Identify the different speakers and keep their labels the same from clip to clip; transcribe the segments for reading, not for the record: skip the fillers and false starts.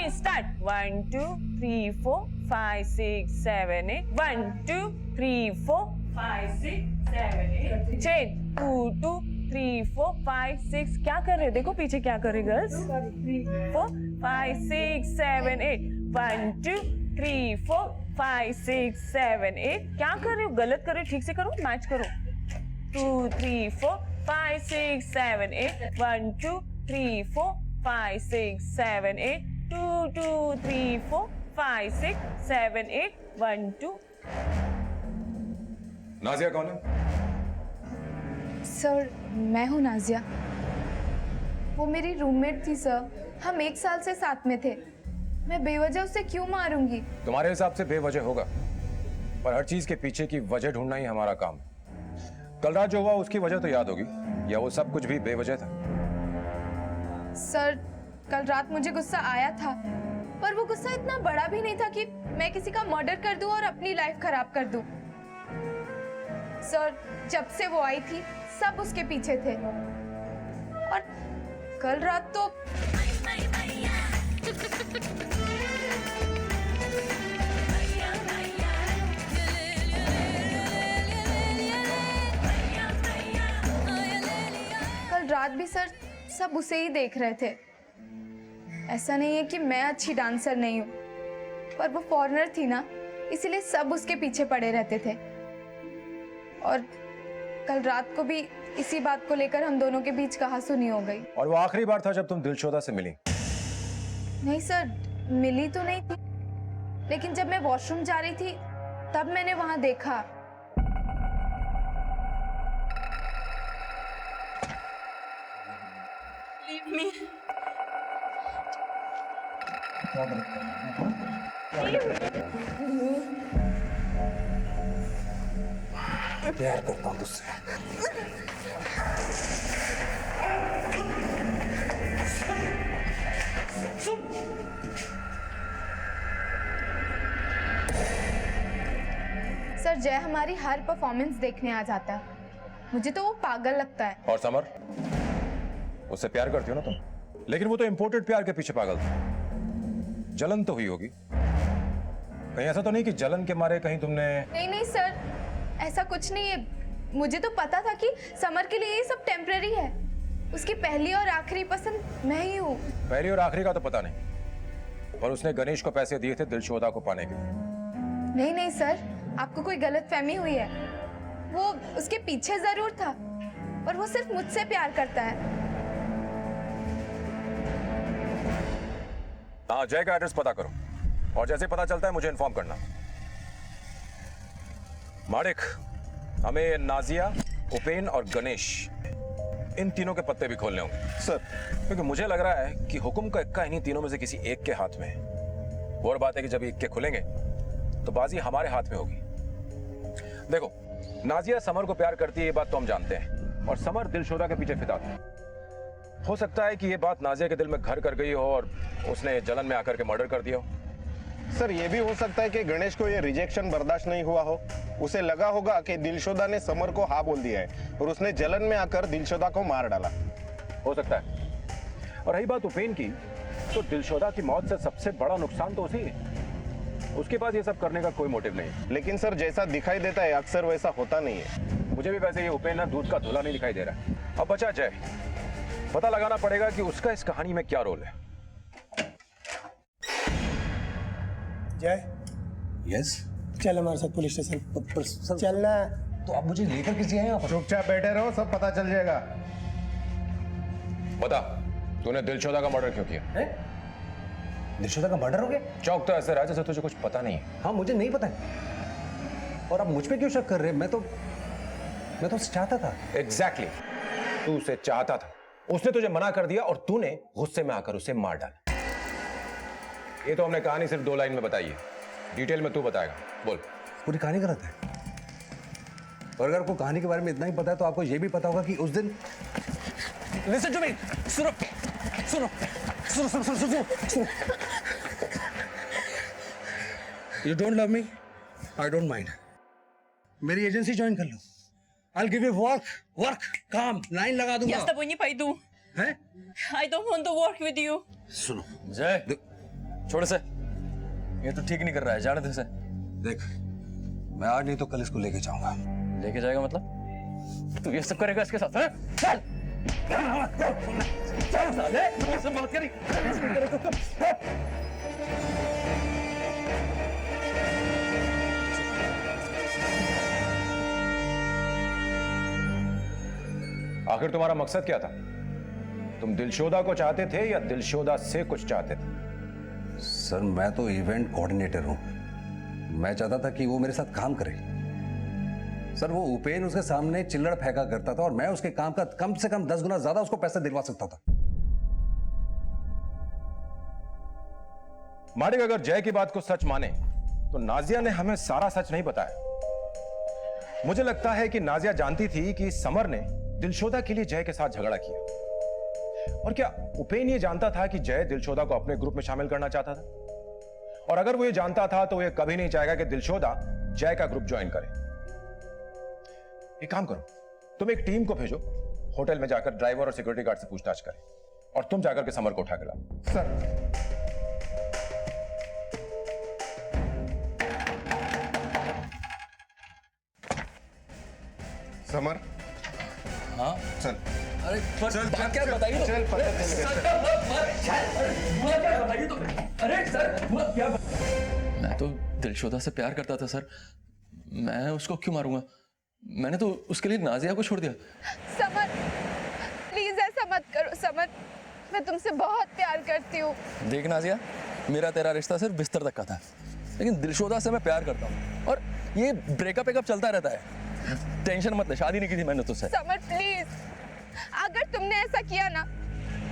Speaker 1: start. 1 2 3 4 5 6 7 8. 1 2 3 4 5 6 7 8. Change. 2 2 3 4 5 6. क्या कर रहे हो? देखो पीछे क्या कर रहे गर्ल्स. 4 5 6 7 8. 1 2 3 4 5 6 7 8. क्या कर रहे हो? गलत कर रहे हो. ठीक से करो. मैच करो. 2 3 4 5 6 7 8. 1 2 3 4 5 6 7 8. 2 2 3 4 5 6 7 8. 1 2.
Speaker 2: नाजिया कौन है?
Speaker 3: सर मैं हूँ नाजिया। वो मेरी रूममेट थी सर। हम 1 साल से साथ में थे। मैं बेवजह उसे क्यों मारूंगी?
Speaker 2: तुम्हारे हिसाब से बेवजह होगा, पर हर चीज के पीछे की वजह ढूंढना ही हमारा काम। कल रात जो हुआ उसकी वजह तो याद होगी, या वो सब कुछ भी बेवजह था?
Speaker 3: सर कल रात मुझे गुस्सा आया था, पर वो गुस्सा इतना बड़ा भी नहीं था कि मैं किसी का मर्डर कर दूं और अपनी लाइफ खराब कर दूं। सर जब से वो आई थी सब उसके पीछे थे, और कल रात तो कल रात भी सर सब उसे ही देख रहे थे। ऐसा नहीं है कि मैं अच्छी डांसर नहीं हूँ, पर वो फॉरेनर थी ना, इसीलिए सब उसके पीछे पड़े रहते थे। और कल रात को भी इसी बात को लेकर हम दोनों के बीच कहासुनी हो गई।
Speaker 2: और वो आखिरी बार था जब तुम दिलशोदा से मिली?
Speaker 3: नहीं सर, मिली तो नहीं थी, लेकिन जब मैं वॉशरूम जा रही थी तब मैंने वहां देखा।
Speaker 1: Leave me.
Speaker 4: प्यार करता हूँ तुझसे।
Speaker 3: सर जय हमारी हर परफॉर्मेंस देखने आ जाता है। मुझे तो वो पागल लगता है।
Speaker 2: और समर, उससे प्यार करती हो ना तुम, लेकिन वो तो इंपोर्टेड प्यार के पीछे पागल था। जलन तो हुई होगी कहीं? ऐसा तो नहीं कि जलन के मारे कहीं तुमने?
Speaker 3: नहीं नहीं सर, ऐसा कुछ नहीं है। मुझे तो पता था कि समर के लिए ये सब टेम्पररी है। उसकी पहली और आखिरी पसंद मैं ही हूँ।
Speaker 2: पहली और आखिरी का तो पता नहीं, पर उसने गणेश को पैसे दिए थे दिलशोदा को पाने के लिए।
Speaker 3: नहीं नहीं सर, आपको कोई गलतफहमी हुई है। वो उसके पीछे जरूर था, पर वो सिर्फ मुझसे प्यार करता है।
Speaker 2: हाँ, जय का एड्रेस पता करो, और जैसे पता चलता है मुझे इन्फॉर्म करना। मारिक, हमें नाजिया, उपेन और गणेश, इन तीनों के पत्ते भी खोलने होंगे
Speaker 4: सर।
Speaker 2: क्योंकि मुझे लग रहा है कि हुक्म का इक्का इन्हीं तीनों में से किसी एक के हाथ में है। और बात है कि जब इक्के खुलेंगे तो बाजी हमारे हाथ में होगी। देखो, नाजिया समर को प्यार करती है, ये बात तो हम जानते हैं, और समर दिलशोदा के पीछे फिदा था। हो सकता है कि ये बात नाजिया के दिल में घर कर गई हो और उसने जलन में आकर के मर्डर कर दिया हो।
Speaker 4: सर ये भी हो सकता है कि गणेश को ये रिजेक्शन बर्दाश्त नहीं हुआ हो। उसे लगा होगा कि दिलशोदा ने समर को हाँ बोल दिया है, और उसने जलन में आकर दिलशोदा को मार डाला।
Speaker 2: हो सकता है। और रही बात उपेन की, तो दिलशोदा की मौत से सबसे बड़ा नुकसान तो उसी है। उसके पास ये सब करने का कोई मोटिव नहीं।
Speaker 4: लेकिन सर जैसा दिखाई देता है अक्सर वैसा होता नहीं है।
Speaker 2: मुझे भी वैसे ये उपेन ना दूध का धुला नहीं दिखाई दे रहा। अब बचा जय, पता लगाना पड़ेगा कि उसका इस कहानी में क्या रोल है।
Speaker 5: जय,
Speaker 6: यस
Speaker 5: चल हमारे साथ पुलिस स्टेशन। चलना।
Speaker 6: तो आप मुझे लेकर किसी आए यहाँ पर?
Speaker 4: चुपचाप बैठे रहो, सब पता चल जाएगा।
Speaker 2: बता, तूने दिलशोदा का मर्डर क्यों किया?
Speaker 6: दिलशोदा का मर्डर हो गया?
Speaker 2: चौक तो ऐसे रहा जैसे तुझे कुछ पता नहीं है।
Speaker 6: हाँ, मुझे नहीं पता है। और आप मुझ पे क्यों शक कर रहे हैं? मैं तो उसे चाहता था।
Speaker 2: एग्जैक्टली, तू उसे चाहता था। उसने तुझे मना कर दिया और तूने गुस्से में आकर उसे मार डाला। ये तो हमने कहानी सिर्फ 2 लाइन में बताई है, डिटेल में तू बताएगा। बोल।
Speaker 6: पूरी कहानी गलत है। और अगर आपको कहानी के बारे में इतना ही पता है तो आपको यह भी पता होगा कि उस दिन
Speaker 7: Listen to me. सुनो सुनो सुनो सुनो सुनो सुनो सुनो। You don't love me? I don't mind. मेरी एजेंसी ज्वाइन कर लो। I'll give you work, काम, लाइन लगा दूंगा।
Speaker 1: Yes, the bunny paidu.
Speaker 7: हैं?
Speaker 1: I don't want to work with you.
Speaker 7: सुनो
Speaker 2: जय,
Speaker 8: छोड़ से, ये तो ठीक नहीं कर रहा है, जाने दे इसे।
Speaker 6: देख, मैं आज नहीं तो कल इसको लेके जाऊंगा।
Speaker 8: लेके जाएगा मतलब? तू ये सब करेगा इसके साथ? चल चल साले, मुझसे बात करी।
Speaker 2: आखिर तुम्हारा मकसद क्या था? तुम दिलशोदा को चाहते थे या दिलशोदा से कुछ चाहते थे?
Speaker 6: सर, मैं तो इवेंट कोऑर्डिनेटर हूं। मैं चाहता था कि वो मेरे साथ काम करे। सर, वो उपेन उसके सामने चिल्लड़ फेंका करता था और मैं उसके काम का कम से कम 10 गुना ज्यादा उसको पैसे दिलवा सकता था।
Speaker 2: मालिक, अगर जय की बात को सच माने तो नाजिया ने हमें सारा सच नहीं बताया। मुझे लगता है कि नाजिया जानती थी कि समर ने दिलशोदा के लिए जय के साथ झगड़ा किया। और क्या उपेन ये जानता था कि जय दिलशोदा को अपने ग्रुप में शामिल करना चाहता था? और अगर वो ये जानता था तो ये कभी नहीं चाहेगा कि दिलशोदा जय का ग्रुप ज्वाइन करे। एक काम करो, तुम एक टीम को भेजो, होटल में जाकर ड्राइवर और सिक्योरिटी गार्ड से पूछताछ करें, और तुम जाकर के समर को उठा के लाओ।
Speaker 4: सर, समर,
Speaker 8: हाँ
Speaker 4: चल
Speaker 8: अरे पर बात क्या बताइए तो?
Speaker 4: चल, पता
Speaker 8: बताइए तो। अरे सर हुआ क्या? मैं तो दिलशोदा से प्यार करता था सर, मैं उसको क्यों मारूंगा? मैंने तो उसके लिए नाजिया को छोड़ दिया।
Speaker 3: समर, प्लीज ऐसा मत करो समर, मैं तुमसे बहुत प्यार करती हूँ।
Speaker 8: देख नाजिया, मेरा तेरा रिश्ता सिर्फ बिस्तर तक का था, लेकिन दिलशोदा से मैं प्यार करता हूँ और ये ब्रेकअप चलता रहता है। टेंशन मत ले, शादी नहीं की थी मैंने तुझसे।
Speaker 3: समर प्लीज, अगर तुमने ऐसा किया ना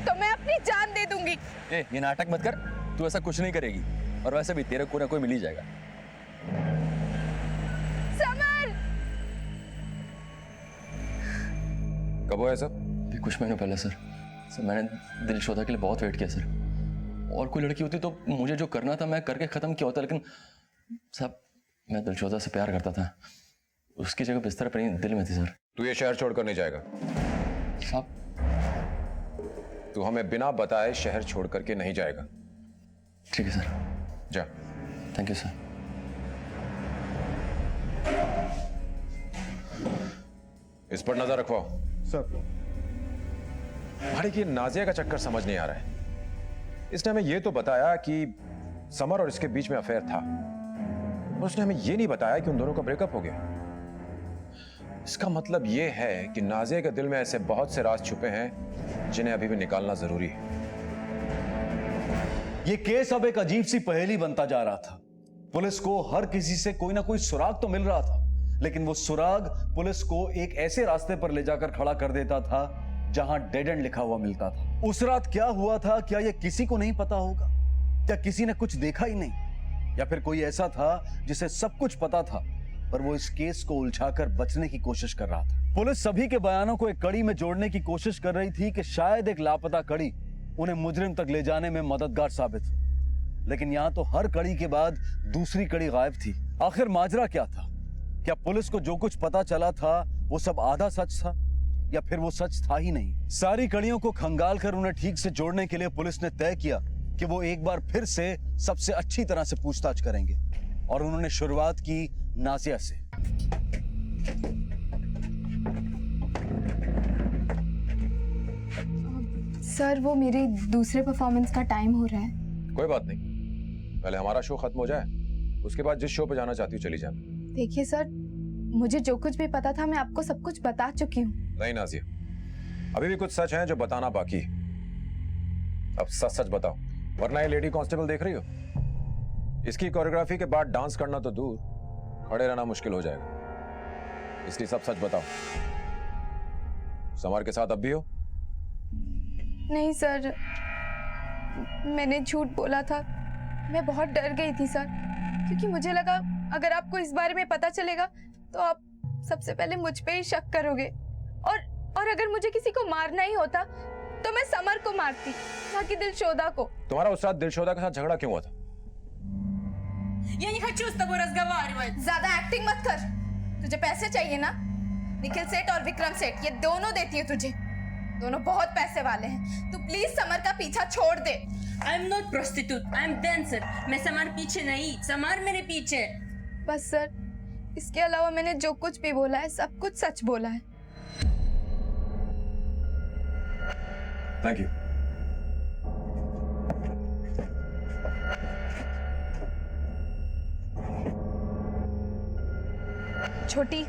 Speaker 3: तो मैं अपनी जान दे दूंगी।
Speaker 8: ए, ये नाटक मत कर, तू ऐसा कुछ नहीं करेगी, और वैसे भी तेरे को ना कोई मिल ही जाएगा।
Speaker 3: समर!
Speaker 2: कब हुआ है सब?
Speaker 8: कुछ महीनों पहले सर। मैंने दिलशोदा के लिए बहुत वेट किया सर, और कोई लड़की होती तो मुझे जो करना था मैं करके खत्म किया होता, लेकिन साहब मैं दिलशोदा से प्यार करता था, उसकी जगह बिस्तर पर नहीं दिल में थी सर।
Speaker 2: तू ये शहर छोड़कर नहीं जाएगा
Speaker 8: साहब।
Speaker 2: तू हमें बिना बताए शहर छोड़ करके नहीं जाएगा।
Speaker 8: ठीक है सर।
Speaker 2: जा।
Speaker 8: Thank you sir.
Speaker 2: इस पर नजर रखवाओ।
Speaker 4: सर।
Speaker 2: भाई कि नाजिया का चक्कर समझ नहीं आ रहा है। इसने हमें यह तो बताया कि समर और इसके बीच में अफेयर था, और उसने हमें यह नहीं बताया कि उन दोनों का ब्रेकअप हो गया। इसका मतलब यह है कि नाजिया के दिल में ऐसे बहुत से राज छुपे हैं जिन्हें अभी भी निकालना जरूरी है।
Speaker 9: ये केस अब एक अजीब सी पहेली बनता जा रहा था। पुलिस को हर किसी से कोई ना कोई सुराग तो मिल रहा था, लेकिन वो सुराग पुलिस को एक ऐसे रास्ते पर ले जाकर खड़ा कर देता था जहां डेड एंड लिखा हुआ मिलता था। उस रात क्या हुआ था, क्या ये किसी को नहीं पता होगा? क्या किसी ने कुछ देखा ही नहीं, या फिर कोई ऐसा था जिसे सब कुछ पता था पर वो इस केस को उलझाकर बचने की कोशिश कर रहा था? पुलिस सभी के बयानों को एक कड़ी में जोड़ने की कोशिश कर रही थी कि शायद एक लापता कड़ी उन्हें मुजरिम तक ले जाने में मददगार साबित हो, लेकिन यहां तो हर कड़ी के बाद दूसरी कड़ी गायब थी। आखिर माजरा क्या था? क्या पुलिस को जो कुछ पता चला था वो सब आधा सच था, या फिर वो सच था ही नहीं? सारी कड़ियों को खंगाल कर उन्हें ठीक से जोड़ने के लिए पुलिस ने तय किया कि वो एक बार फिर से सबसे अच्छी तरह से पूछताछ करेंगे, और उन्होंने शुरुआत की नाजिया से।
Speaker 3: सर, वो मेरे दूसरे परफॉर्मेंस का टाइम हो रहा है।
Speaker 2: कोई बात नहीं, पहले हमारा शो खत्म हो जाए, उसके बाद जिस शो पे जाना चाहती हो चली जाना।
Speaker 3: देखिए सर, मुझे जो कुछ भी पता था मैं आपको सब कुछ बता चुकी हूँ।
Speaker 2: नहीं नाजिया, अभी भी कुछ सच है जो बताना बाकी है। अब सच सच बताओ, वरना ये लेडी कांस्टेबल देख रही हो, इसकी कोरियोग्राफी के बाद डांस करना तो दूर, खड़े रहना मुश्किल हो जाएगा। इसलिए सब सच बताओ। समर के साथ अब भी हो?
Speaker 3: नहीं सर, मैंने झूठ बोला था। मैं बहुत डर गई थी सर, क्योंकि मुझे लगा अगर आपको इस बारे में पता चलेगा तो आप सबसे पहले मुझ पे ही शक करोगे, और अगर मुझे किसी को मारना ही होता तो मैं समर को मारती, ना कि दिलशोदा को।
Speaker 2: तुम्हारा उस रात दिलशोदा के साथ झगड़ा क्यों हुआ था?
Speaker 10: Я не хочу с тобой разговаривать.
Speaker 3: ज्यादा एक्टिंग मत कर। तुझे पैसे चाहिए ना? निखिल सेठ और विक्रम सेठ ये दोनों देती है तुझे। दोनों बहुत पैसे वाले हैं। तू प्लीज समर का पीछा छोड़ दे।
Speaker 10: I am not prostitute, I am dancer. मैं समर पीछे नहीं, समर मेरे पीछे।
Speaker 3: बस सर, इसके अलावा मैंने जो कुछ भी बोला है सब कुछ सच बोला है।
Speaker 2: Thank you.
Speaker 3: छोटी,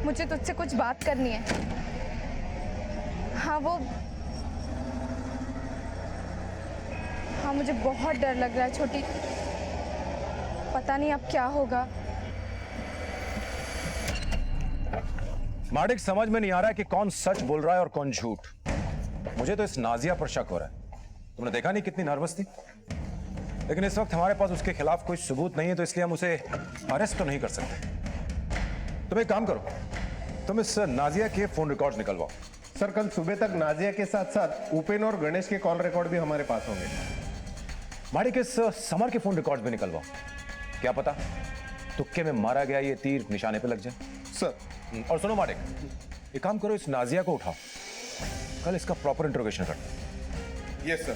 Speaker 3: मुझे तुझसे कुछ बात करनी है। हाँ, मुझे बहुत डर लग रहा है छोटी। पता नहीं अब क्या होगा।
Speaker 2: मार्डिक, समझ में नहीं आ रहा है कि कौन सच बोल रहा है और कौन झूठ। मुझे तो इस नाजिया पर शक हो रहा है। तुमने देखा नहीं कितनी नर्वस थी? लेकिन इस वक्त हमारे पास उसके खिलाफ कोई सबूत नहीं है, तो इसलिए हम उसे अरेस्ट तो नहीं कर सकते। तुम एक काम करो, तुम इस नाजिया के फोन रिकॉर्ड्स निकलवाओ।
Speaker 4: सर, कल सुबह तक नाजिया के साथ साथ उपेन और गणेश के कॉल रिकॉर्ड भी हमारे पास होंगे।
Speaker 2: मार्डिक, इस समर के फोन रिकॉर्ड्स भी निकलवाओ। क्या पता तुक्के में मारा गया ये तीर निशाने पे लग जाए।
Speaker 4: सर।
Speaker 2: और सुनो मार्डिक, एक काम करो, इस नाजिया को उठाओ, कल इसका प्रॉपर इंट्रोगेशन करते हैं।
Speaker 4: Yes sir.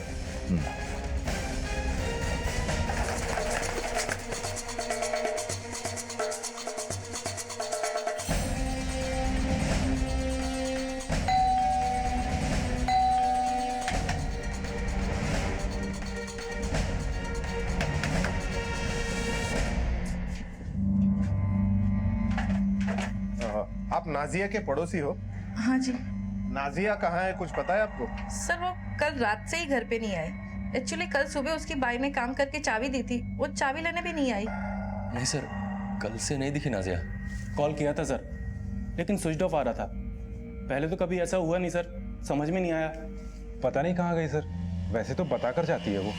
Speaker 4: आप नाजिया के पड़ोसी हो?
Speaker 11: हाँ जी।
Speaker 4: नाजिया कहाँ है, कुछ पता है आपको?
Speaker 11: सर, वो कल रात से ही घर पे नहीं आई। एक्चुअली कल सुबह उसकी बाई ने काम करके चाबी दी थी, वो चाबी लेने भी नहीं आई।
Speaker 8: नहीं सर, कल से नहीं दिखी नाजिया।
Speaker 12: कॉल किया था सर, लेकिन स्विच ऑफ आ रहा था। पहले तो कभी ऐसा हुआ नहीं सर, समझ में नहीं आया।
Speaker 2: पता नहीं कहाँ गई सर, वैसे तो बता कर जाती है वो।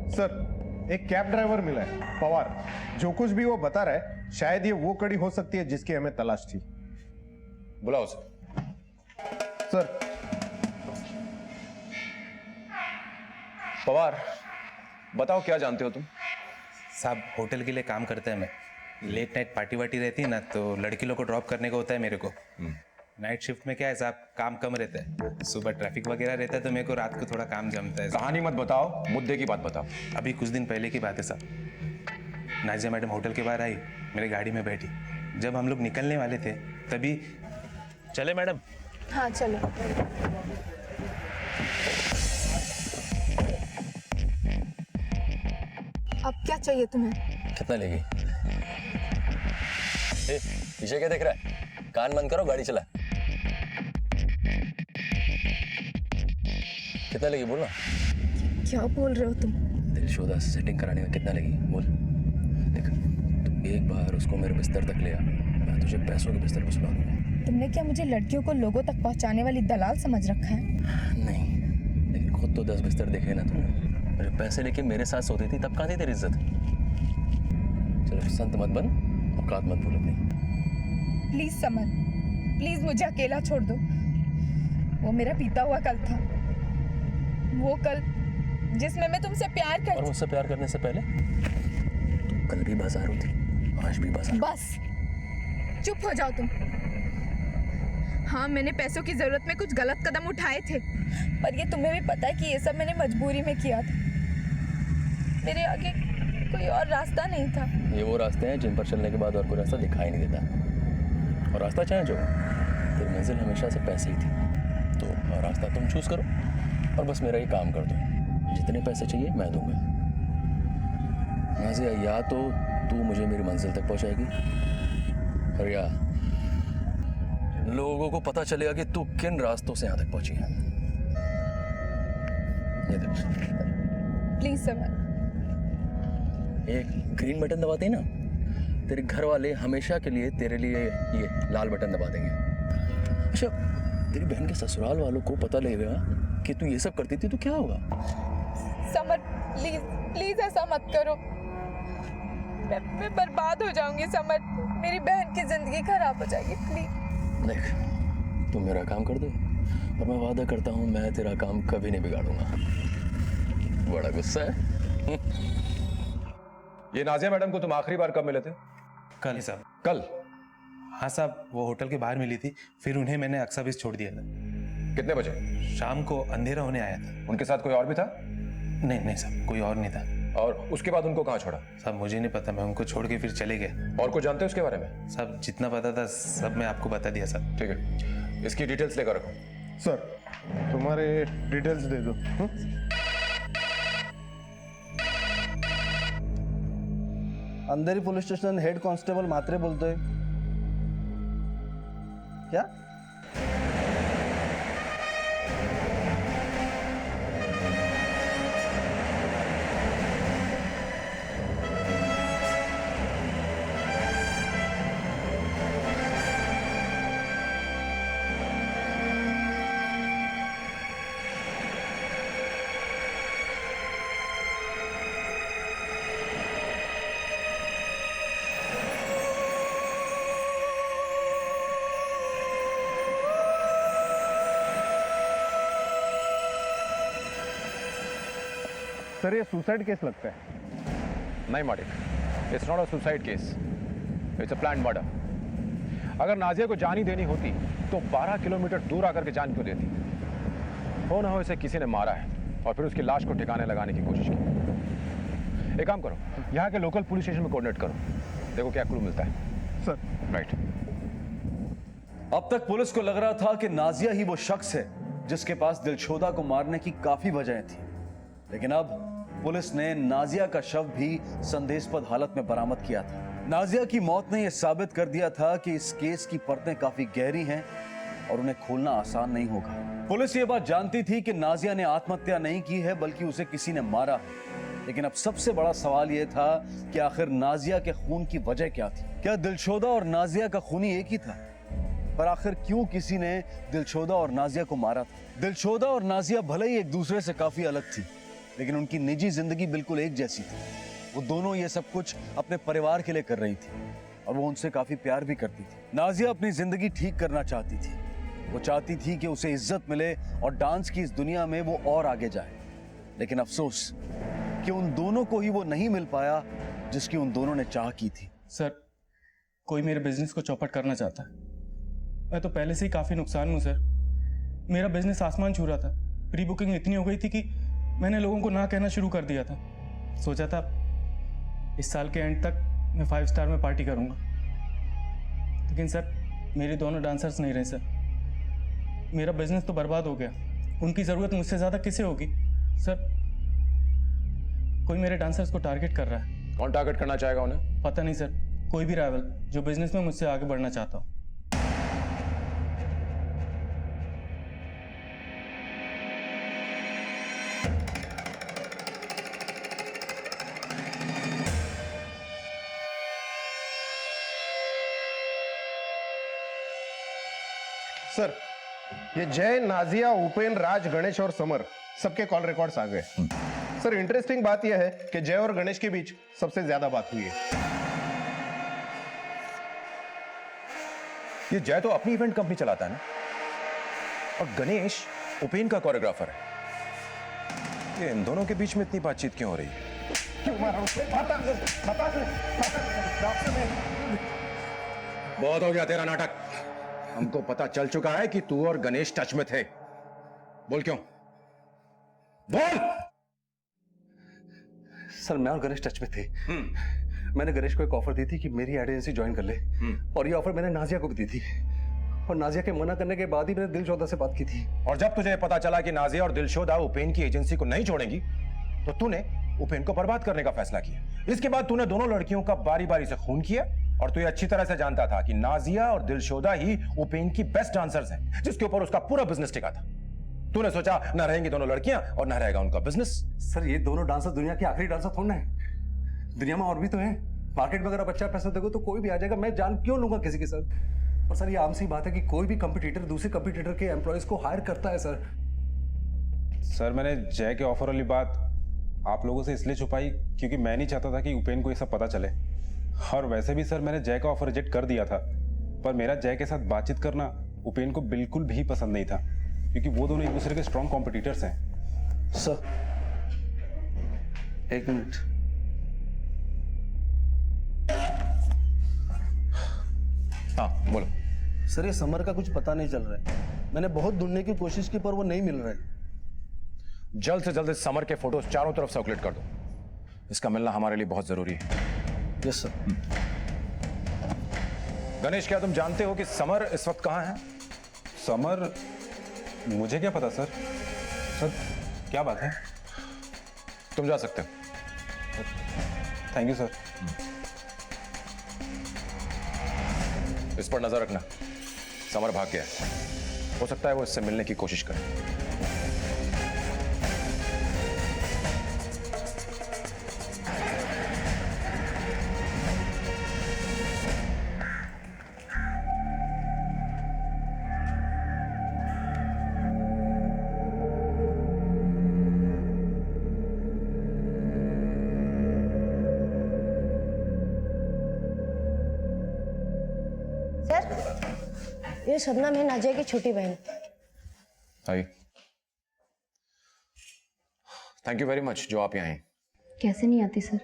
Speaker 4: सर, एक कैब ड्राइवर मिला है, पवार। जो कुछ भी वो बता रहा है, शायद ये वो कड़ी हो सकती है जिसकी हमें तलाश थी।
Speaker 2: बुलाओ सर।
Speaker 4: सर।
Speaker 2: पवार, बताओ क्या जानते हो तुम?
Speaker 13: साहब, होटल के लिए काम करते हैं। मैं लेट नाइट पार्टी वार्टी रहती है ना, तो लड़की लोग को ड्रॉप करने को होता है मेरे को। नाइट शिफ्ट में क्या है साहब, काम कम रहता है। सुबह ट्रैफिक वगैरह रहता है, तो मेरे को रात को थोड़ा काम जमता है।
Speaker 2: कहानी मत बताओ, मुद्दे की बात बताओ।
Speaker 13: अभी कुछ दिन पहले की बात है साहब। नाजिया मैडम होटल के बाहर आई, मेरे गाड़ी में बैठी। जब हम लोग निकलने वाले थे तभी चले मैडम।
Speaker 3: हाँ चलो। अब क्या चाहिए तुम्हें?
Speaker 8: कितना लेगी? पीछे क्या देख रहा है? कान बंद करो, गाड़ी चला। कितना लगी बोल ना।
Speaker 3: क्या बोल रहे हो तुम?
Speaker 8: दिलशोदा से सेटिंग कराने में कितना लगी बोल। देख, तू एक बार उसको मेरे बिस्तर तक ले आ, मैं तुझे पैसों के बिस्तर पर सुला दूंगा।
Speaker 3: तुमने क्या मुझे लड़कियों को लोगों तक पहुंचाने वाली दलाल समझ रखा है?
Speaker 8: नहीं, लेकिन खुद तो 10 बिस्तर देखे ना तूने। मेरे पैसे लेके मेरे साथ सोती थी, तब कहाँ थी तेरी इज्जत? चलो संत मत बन, औकात मत भूल अपनी।
Speaker 3: प्लीज समर, प्लीज मुझे अकेला छोड़ दो। वो मेरा बीता हुआ कल था, वो कल जिसमें मैं तुमसे प्यार कर।
Speaker 8: और मुझसे प्यार करने से पहले तुम कल भी बाजारू थी, आज भी बाजार।
Speaker 3: बस चुप हो जाओ तुम। हाँ, मैंने पैसों की जरूरत में कुछ गलत कदम उठाए थे, पर ये तुम्हें भी पता है कि ये सब मैंने मजबूरी में किया था। मेरे आगे कोई और रास्ता नहीं था।
Speaker 8: ये वो रास्ते हैं जिन पर चलने के बाद और कोई रास्ता दिखाई नहीं देता। और रास्ता चाहे जो, तेरी मंजिल हमेशा से पैसे ही थी। तो रास्ता तुम चूज करो और बस मेरा ही काम कर दो। जितने पैसे चाहिए मैं दूंगा। नाज़िया, या तो तू मुझे मेरी मंजिल तक पहुंचाएगी, और या लोगों को पता चलेगा कि तू किन रास्तों से यहाँ तक पहुंची है। ये देख,
Speaker 3: प्लीज समर।
Speaker 8: एक ग्रीन बटन दबाते ही ना, तेरे घर वाले हमेशा के लिए तेरे लिए ये लाल बटन दबा देंगे। अच्छा, तेरी बहन के ससुराल वालों को पता लगेगा कि तू ये सब करती थी तो क्या होगा?
Speaker 3: समर, प्लीज प्लीज ऐसा मत करो। मैं बर्बाद हो जाऊंगी समर। मेरी बहन की जिंदगी खराब हो जाएगी, प्लीज।
Speaker 8: देख, तुम मेरा काम कर दो और मैं वादा करता हूँ मैं तेरा काम कभी नहीं बिगाड़ूंगा। बड़ा गुस्सा है।
Speaker 2: ये नाजिया मैडम को तुम आखिरी बार कब मिले थे?
Speaker 13: कल साहब।
Speaker 2: कल?
Speaker 13: हाँ साहब, वो होटल के बाहर मिली थी, फिर उन्हें मैंने अक्सा बीच छोड़ दिया था।
Speaker 2: कितने बजे?
Speaker 13: शाम को अंधेरा होने आया था।
Speaker 2: उनके साथ कोई और भी था?
Speaker 13: नहीं नहीं साहब, कोई और नहीं था।
Speaker 2: और उसके बाद उनको कहाँ छोड़ा?
Speaker 13: साहब मुझे नहीं पता, मैं उनको छोड़ के फिर चले गए।
Speaker 2: और कुछ जानते हो उसके बारे में?
Speaker 13: साहब जितना पता था सब मैं आपको बता दिया साहब।
Speaker 2: ठीक है, इसकी डिटेल्स लेकर रखो।
Speaker 4: सर तुम्हारे डिटेल्स दे दो।
Speaker 9: अंधेरी पुलिस स्टेशन हेड कांस्टेबल मात्रे बोलतोय। क्या?
Speaker 4: सर ये सुसाइड केस लगता है।
Speaker 2: नहीं मालिक, it's not a suicide case, it's a planned murder. अगर नाजिया को जान ही देनी होती तो 12 किलोमीटर दूर आकर के जान क्यों देती? हो ना हो इसे किसी ने मारा है और फिर उसकी लाश को ठिकाने लगाने की कोशिश की। एक काम करो, यहाँ के लोकल पुलिस स्टेशन में कोऑर्डिनेट करो, देखो क्या क्लू मिलता है।
Speaker 4: Sir
Speaker 2: right.
Speaker 9: अब तक पुलिस को लग रहा था कि नाजिया ही वो शख्स है जिसके पास दिलशोदा को मारने की काफी वजह थी, लेकिन अब पुलिस ने नाजिया का शव भी संदेहास्पद हालत में बरामद किया था। नाजिया की मौत ने यह साबित कर दिया था कि इस केस की परतें काफी गहरी हैं और उन्हें खोलना आसान नहीं होगा। पुलिस ये बात जानती थी कि नाजिया ने आत्महत्या नहीं की है बल्कि उसे किसी ने मारा है, लेकिन अब सबसे बड़ा सवाल यह था कि आखिर नाजिया के खून की वजह क्या थी? क्या दिलशोदा और नाजिया का खूनी एक ही था? पर आखिर क्यों किसी ने दिलशोदा और नाजिया को मारा था? दिलशोदा और नाजिया भले ही एक दूसरे से काफी अलग थी, लेकिन उनकी निजी जिंदगी बिल्कुल एक जैसी थी। वो दोनों ये सब कुछ अपने परिवार के लिए कर रही थी और वो उनसे काफी प्यार भी करती थी। नाजिया अपनी जिंदगी ठीक करना चाहती थी। वो चाहती थी कि उसे इज्जत मिले और डांस की इस दुनिया में वो और आगे जाए, लेकिन अफसोस कि उन दोनों को ही वो नहीं मिल पाया जिसकी उन दोनों ने चाह की थी।
Speaker 12: सर, कोई मेरे बिजनेस को चौपट करना चाहता है। मैं तो पहले से ही काफी नुकसान हूं सर। मेरा बिजनेस आसमान छू रहा था। प्री बुकिंग इतनी हो गई थी कि मैंने लोगों को ना कहना शुरू कर दिया था। सोचा था इस साल के एंड तक मैं 5 स्टार में पार्टी करूंगा, लेकिन सर मेरे दोनों डांसर्स नहीं रहे सर। मेरा बिजनेस तो बर्बाद हो गया। उनकी ज़रूरत मुझसे ज़्यादा किसे होगी सर? कोई मेरे डांसर्स को टारगेट कर रहा है।
Speaker 2: कौन टारगेट करना चाहेगा उन्हें?
Speaker 12: पता नहीं सर, कोई भी राइवल जो बिजनेस में मुझसे आगे बढ़ना चाहता हो।
Speaker 4: सर ये जय, नाजिया, उपेन, राज, गणेश और समर सबके कॉल रिकॉर्ड्स आ गए। सर इंटरेस्टिंग बात यह है कि जय और गणेश के बीच सबसे ज्यादा बात हुई है।
Speaker 2: ये जय तो अपनी इवेंट कंपनी चलाता है ना, और गणेश उपेन का कोरियोग्राफर है। ये इन दोनों के बीच में इतनी बातचीत क्यों हो रही है? बहुत हो गया तेरा नाटक। हमको पता चल चुका है कि तू और गणेश टच में थे। बोल क्यों? बोल।
Speaker 6: सर मैं और गणेश टच में थे। मैंने गणेश को एक ऑफर दी थी कि मेरी एजेंसी ज्वाइन कर ले, और ये ऑफर मैंने नाजिया को भी दी थी, और नाजिया के मना करने के बाद ही मैंने दिलशोदा से बात की थी।
Speaker 2: और जब तुझे पता चला कि नाजिया और दिलशोदा उपेन की एजेंसी को नहीं छोड़ेंगी, तो तूने उपेन को बर्बाद करने का फैसला किया। इसके बाद तूने दोनों लड़कियों का बारी बारी से खून किया, और तू ये अच्छी तरह से जानता था कि नाजिया और दिलशोदा ही उपेन की बेस्ट डांसर्स हैं, जिसके ऊपर उसका पूरा बिजनेस टिका था। तूने सोचा न रहेंगी दोनों लड़कियां और न रहेगा उनका बिजनेस।
Speaker 6: सर ये दोनों डांसर दुनिया के आखिरी डांसर थोड़ा है, दुनिया में और भी तो हैं। मार्केट में अगर आप अच्छा पैसा दोगे तो कोई भी आ जाएगा, मैं जान क्यों लूंगा किसी के साथ? और सर ये आम सी बात है कि कोई भी कंपटीटर दूसरे कंपटीटर के एम्प्लॉयज को हायर करता है।
Speaker 12: सर मैंने जय के ऑफर वाली बात आप लोगों से इसलिए छुपाई क्योंकि मैं नहीं चाहता था कि उपेन को ये सब पता चले। और वैसे भी सर मैंने जय का ऑफर रिजेक्ट कर दिया था, पर मेरा जय के साथ बातचीत करना उपेन को बिल्कुल भी पसंद नहीं था, क्योंकि वो दोनों एक दूसरे के स्ट्रॉन्ग कॉम्पिटिटर्स हैं।
Speaker 6: सर एक मिनट।
Speaker 2: हाँ बोलो।
Speaker 5: सर ये समर का कुछ पता नहीं चल रहा है। मैंने बहुत ढूंढने की कोशिश की पर वो नहीं मिल रहा है।
Speaker 2: जल्द से जल्द इस समर के फोटोज चारों तरफ सर्कुलेट कर दो, इसका मिलना हमारे लिए बहुत जरूरी है।
Speaker 5: Yes sir.
Speaker 2: गणेश, क्या तुम जानते हो कि समर इस वक्त कहां है?
Speaker 12: समर? मुझे क्या पता सर। सर क्या बात है?
Speaker 2: तुम जा सकते हो।
Speaker 12: Thank you sir.
Speaker 2: इस पर नजर रखना, समर भाग गया है, हो सकता है वो इससे मिलने की कोशिश करे।
Speaker 14: सर, ये शबनम है नाजिया की छोटी बहन।
Speaker 2: हाय, थैंक यू वेरी मच जो आप यहाँ हैं।
Speaker 15: कैसे नहीं आती सर,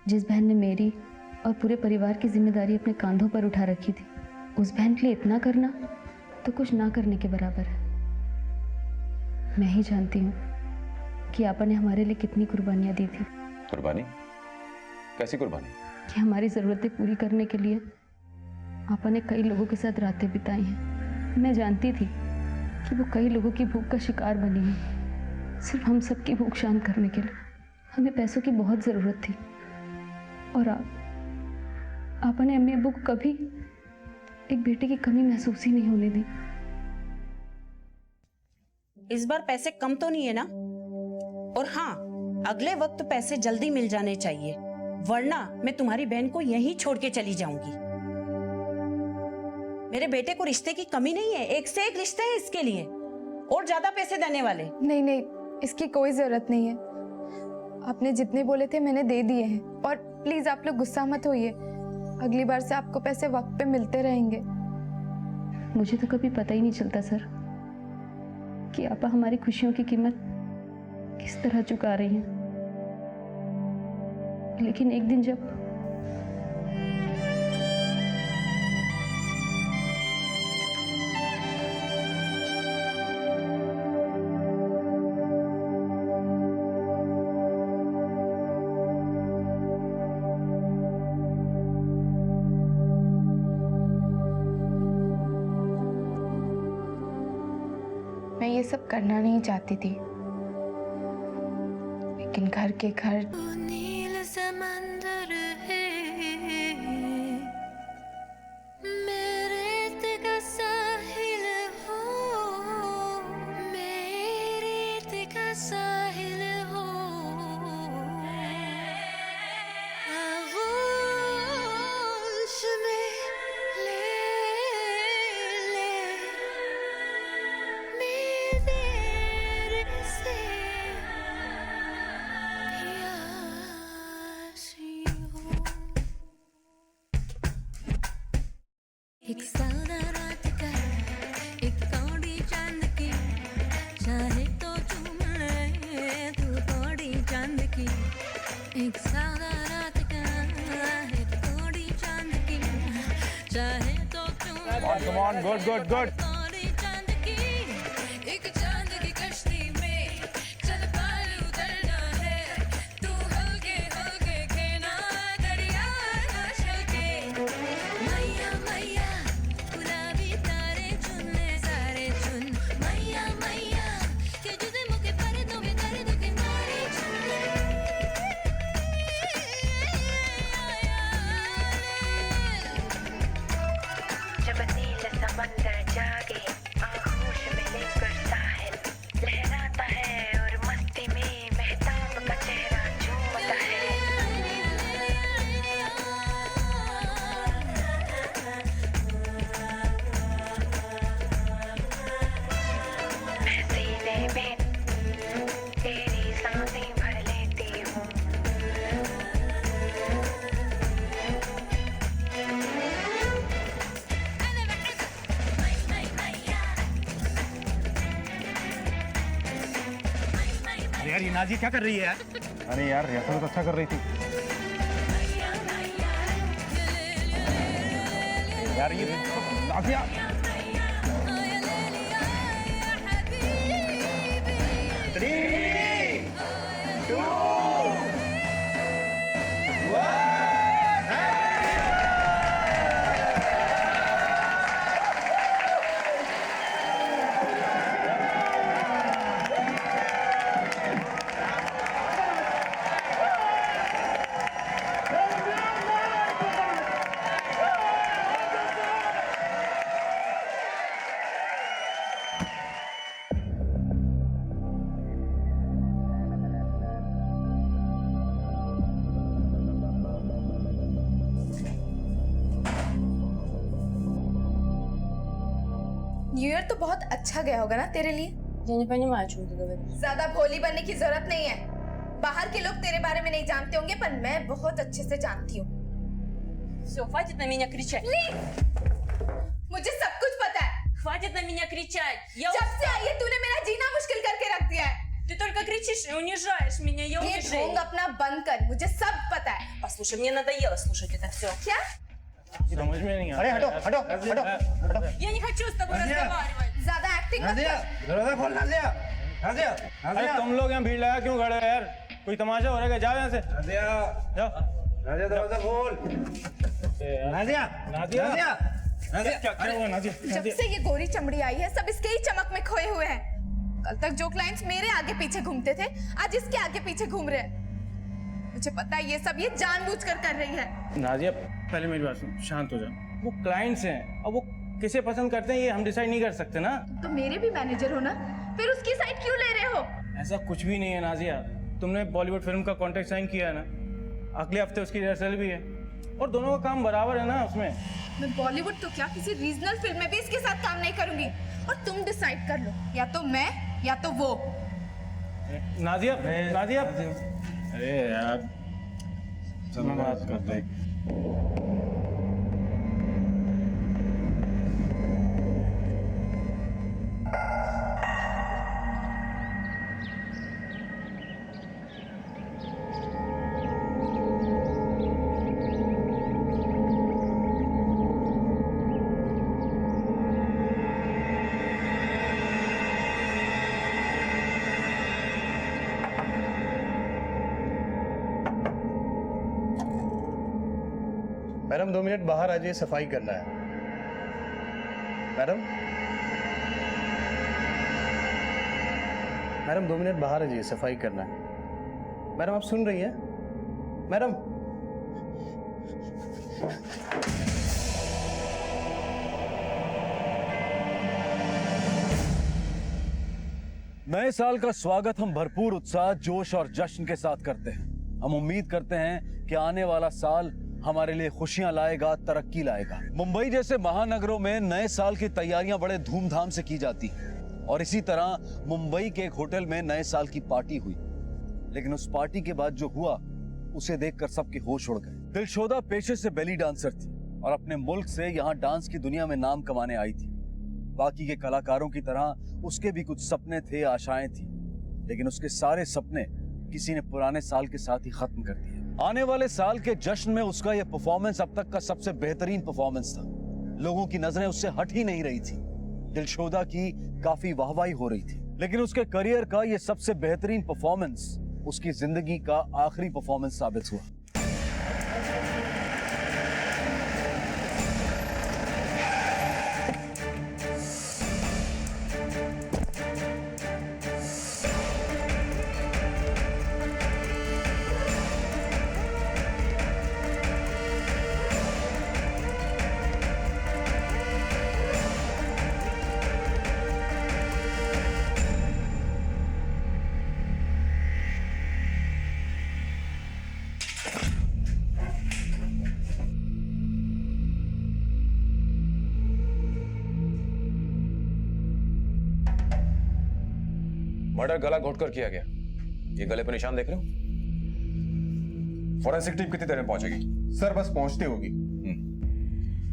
Speaker 15: जिस बहन ने मेरी और पूरे परिवार की जिम्मेदारी अपने कंधों पर उठा रखी थी, उस बहन के लिए इतना करना तो कुछ ना करने के बराबर है। मैं ही जानती हूँ कि आपा ने हमारे लिए कितनी कुर्बानियाँ दी थी।
Speaker 2: कुर्बानी? कैसी कुर्बानी?
Speaker 15: कि हमारी ज़रूरतें पूरी करने के लिए आपा ने कई लोगों के साथ रातें बिताई हैं। मैं जानती थी कि वो कई लोगों की भूख का शिकार बनी है। सिर्फ हम सबकी भूख शांत करने के लिए हमें पैसों की बहुत ज़रूरत थी, और आपा ने अम्मी अब्बू को कभी एक बेटे की कमी महसूस ही नहीं होने दी।
Speaker 16: इस बार पैसे कम तो नहीं है ना? और हाँ, अगले वक्त पैसे जल्दी मिल जाने चाहिए, वरना मैं तुम्हारी बहन को यहीं छोड़ के चली जाऊंगी। मेरे बेटे को रिश्ते की कमी नहीं है, एक से एक रिश्ते हैं इसके लिए, और ज्यादा पैसे देने वाले।
Speaker 3: नहीं नहीं, इसकी कोई जरूरत नहीं है। आपने जितने बोले थे मैंने दे दिए हैं, और प्लीज आप लोग गुस्सा मत होइए, अगली बार से आपको पैसे वक्त पे मिलते रहेंगे।
Speaker 15: मुझे तो कभी पता ही नहीं चलता सर कि आपा हमारी खुशियों की कीमत किस तरह चुका रही हैं। लेकिन एक दिन जब
Speaker 3: मैं ये सब करना नहीं चाहती थी, लेकिन घर के घर
Speaker 17: नील समंदर है, मेरे रेत का साहिल हो, मेरे रेत का साहिल हो, आगोश में ले ले मेरे से एक सादा रात का एक कौड़ी चांद की, चाहे तो चूम ले तू कौड़ी चांद की। एक सादा रात का एक कौड़ी चांद की, चाहे तो चूम ले।
Speaker 2: Come on, good, good, good.
Speaker 17: कौड़ी चांद की, एक चांद की कश्ती में चल पार उतरना है, तू हल्के हल्के खेना दरिया ना चलके। मैया मैया गुलाबी तारे चुनने सारे चुन, मैया मैया के जुदे मुके पर तो भी दर्द के मारे चुन। जब नील समंदर जाए
Speaker 12: यार ये नाज़िया क्या कर रही है यार? अरे यार रिहर्सल तो अच्छा कर रही थी यार। ये नाज़िया
Speaker 3: न्यू ईयर तो बहुत अच्छा गया होगा ना तेरे लिए? ज्यादा भोली बनने की जरूरत नहीं है। बाहर के लोग तेरे बारे में नहीं जानते होंगे पर मैं बहुत अच्छे से जानती हूँ।
Speaker 10: Все, хватит на меня кричать.
Speaker 3: मुझे सब कुछ पता है।
Speaker 10: Хватит на меня кричать.
Speaker 3: जब से आई है तूने मेरा जीना मुश्किल करके रख दिया है।
Speaker 10: Ты только кричишь и унижаешь меня. Я
Speaker 3: ये ढोंग अपना बंद कर, मुझे सब पता है।
Speaker 10: Послушай, мне надоело слушать это все.
Speaker 3: क्या?
Speaker 12: समझ में नहीं आ रहा।
Speaker 4: अरे हटो हटो हटो हटो।
Speaker 10: Я не хочу с тобой разговаривать.
Speaker 3: ज्यादा एक्टिंग मत कर।
Speaker 12: दरवाजा खोल नाज़िया। नाज़िया अरे तुम लोग यहाँ भीड़ लगा क्यों खड़े हो यार? कोई तमाशा हो रहा है क्या? जाओ यहाँ से। नाज़िया जाओ। नाज़िया दरवाजा खोल। नाज़िया नाज़िया नाज़िया क्या हुआ नाज़िया?
Speaker 3: जब से ये गोरी चमड़ी आई है सब इसके ही चमक में खोए हुए हैं। कल तक जो क्लाइंट्स मेरे आगे पीछे घूमते थे आज इसके आगे पीछे घूम रहे हैं। मुझे पता है ये सब ये जानबूझकर कर रही है।
Speaker 12: नाज़िया पहले मेरी बात सुन, शांत हो जा। वो क्लाइंट्स हैं, अब वो किसे पसंद करते हैं ये हम डिसाइड नहीं कर सकते ना।
Speaker 3: तो मेरे भी मैनेजर हो ना, फिर उसकी साइड क्यों ले रहे हो?
Speaker 12: ऐसा कुछ भी नहीं है नाज़िया। तुमने बॉलीवुड फिल्म का कॉन्ट्रैक्ट साइन किया है ना, अगले हफ्ते उसकी रिहर्सल भी है और दोनों का काम बराबर है ना उसमें।
Speaker 3: मैं बॉलीवुड तो क्या किसी रीजनल फिल्म में भी इसके साथ काम नहीं करूंगी और तुम डिसाइड कर लो, या तो मैं या तो वो।
Speaker 12: नाज़िया नाज़िया अरे यार सब बात करते हैं।
Speaker 4: मैडम 2 मिनट बाहर आ जाइए, सफाई करना है। मैडम मैडम 2 मिनट बाहर आ जाइए, सफाई करना है। मैडम आप सुन रही हैं? मैडम
Speaker 9: नए साल का स्वागत हम भरपूर उत्साह, जोश और जश्न के साथ करते हैं। हम उम्मीद करते हैं कि आने वाला साल हमारे लिए खुशियां लाएगा, तरक्की लाएगा। मुंबई जैसे महानगरों में नए साल की तैयारियां बड़े धूमधाम से की जाती हैं और इसी तरह मुंबई के एक होटल में नए साल की पार्टी हुई। लेकिन उस पार्टी के बाद जो हुआ उसे देखकर सबके होश उड़ गए। दिलशोदा पेशे से बेली डांसर थी और अपने मुल्क से यहाँ डांस की दुनिया में नाम कमाने आई थी। बाकी के कलाकारों की तरह उसके भी कुछ सपने थे, आशाएं थी, लेकिन उसके सारे सपने किसी ने पुराने साल के साथ ही खत्म कर दिए। आने वाले साल के जश्न में उसका यह परफॉर्मेंस अब तक का सबसे बेहतरीन परफॉर्मेंस था। लोगों की नजरें उससे हट ही नहीं रही थी। दिलशोदा की काफी वाहवाही हो रही थी, लेकिन उसके करियर का यह सबसे बेहतरीन परफॉर्मेंस उसकी जिंदगी का आखिरी परफॉर्मेंस साबित हुआ।
Speaker 2: मर्डर गला घोटकर किया गया। ये गले पर निशान देख रहे हो? फॉरेंसिक टीम कितनी देर में पहुंचेगी?
Speaker 4: सर बस पहुंचते होगी।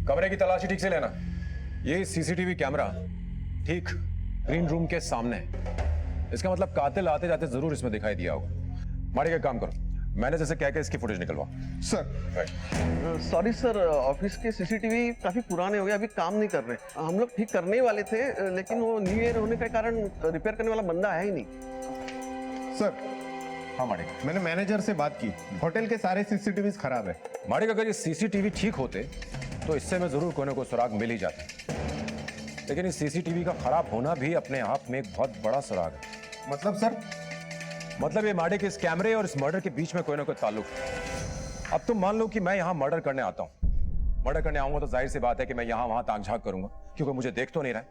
Speaker 2: कमरे की तलाशी ठीक से लेना। ये सीसीटीवी कैमरा ठीक ग्रीन रूम के सामने है। इसका मतलब कातिल आते जाते जरूर इसमें दिखाई दिया होगा। माड़ी का काम करो, मैनेजर से कह के इसकी फुटेज निकलवा।
Speaker 4: सर सॉरी सर, ऑफिस के सीसीटीवी काफी पुराने हो गए, अभी काम नहीं कर रहे। हम लोग ठीक करने ही वाले थे, लेकिन वो न्यू ईयर होने के कारण रिपेयर करने वाला बंदा आया ही नहीं।
Speaker 2: सर हाँ माड़ी,
Speaker 4: मैंने मैनेजर से बात की, होटल के सारे सीसीटीवी खराब है।
Speaker 2: माड़ी अगर ये सीसीटीवी ठीक होते तो इससे में जरूर कोई ना कोई सुराग मिल ही जाता, लेकिन इस सीसीटीवी का खराब होना भी अपने आप में एक बहुत बड़ा सुराग है।
Speaker 4: मतलब सर?
Speaker 2: मतलब ये माड़ी के इस कैमरे और इस मर्डर के बीच में कोई ना कोई ताल्लुक है। अब तुम मान लो कि मैं यहाँ मर्डर करने आता हूँ, मर्डर करने आऊंगा तो जाहिर सी बात है कि मैं यहाँ वहां ताक झांक करूंगा, क्योंकि मुझे देख तो नहीं रहा है।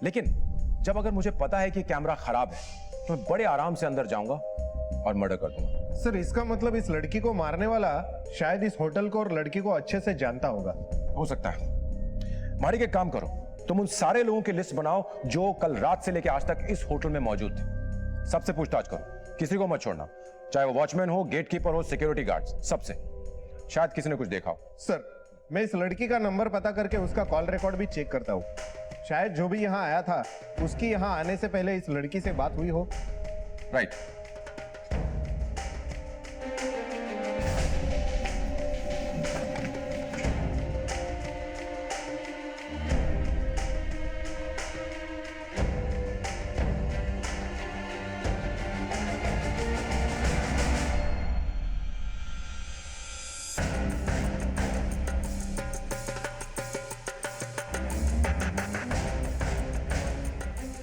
Speaker 2: लेकिन जब अगर मुझे पता है कि कैमरा खराब है तो मैं बड़े आराम से अंदर जाऊंगा और मर्डर कर दूंगा।
Speaker 4: सर इसका मतलब इस लड़की को मारने वाला शायद इस होटल को और लड़की को अच्छे से जानता होगा।
Speaker 2: हो सकता है। माड़ी के काम करो, तुम उन सारे लोगों की लिस्ट बनाओ जो कल रात से लेकर आज तक इस होटल में मौजूद थे। सबसे पूछताछ करो, किसी को मत छोड़ना, चाहे वो वॉचमैन हो, गेटकीपर हो, सिक्योरिटी गार्ड्स, सबसे। शायद किसी ने कुछ देखा हो।
Speaker 4: सर मैं इस लड़की का नंबर पता करके उसका कॉल रिकॉर्ड भी चेक करता हूँ। शायद जो भी यहाँ आया था उसकी यहाँ आने से पहले इस लड़की से बात हुई हो।
Speaker 2: राइट।